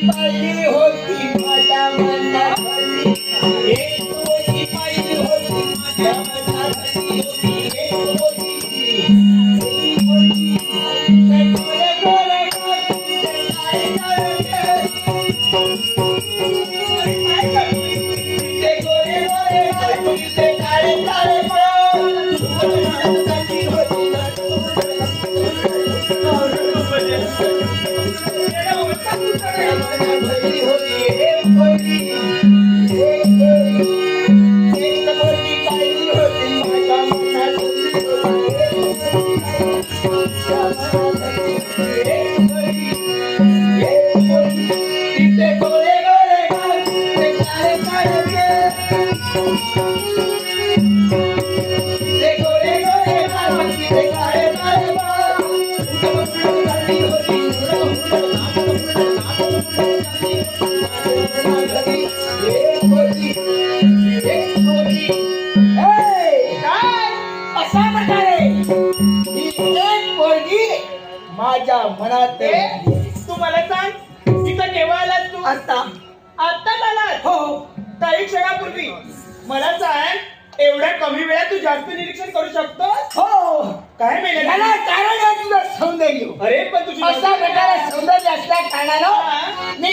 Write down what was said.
पाहिली होती माझ्या मनामध्ये, एक पोरगी पाहिली होती माझ्या मनामध्ये, एक पोरगी. माझ्या मनात तू मला सांग तिथं केव्हा आलास तू? आता आत्ताच आलास? हो काही क्षणापूर्वी. मला सांग एवढ्या कमी वेळात तू जास्त निरीक्षण करू शकतो? हो काय मेले याला कारण आहे तुझं सौंदर्य. अरे पण तुझी अशा प्रकारे सौंदर्य असल्या कारणानं मी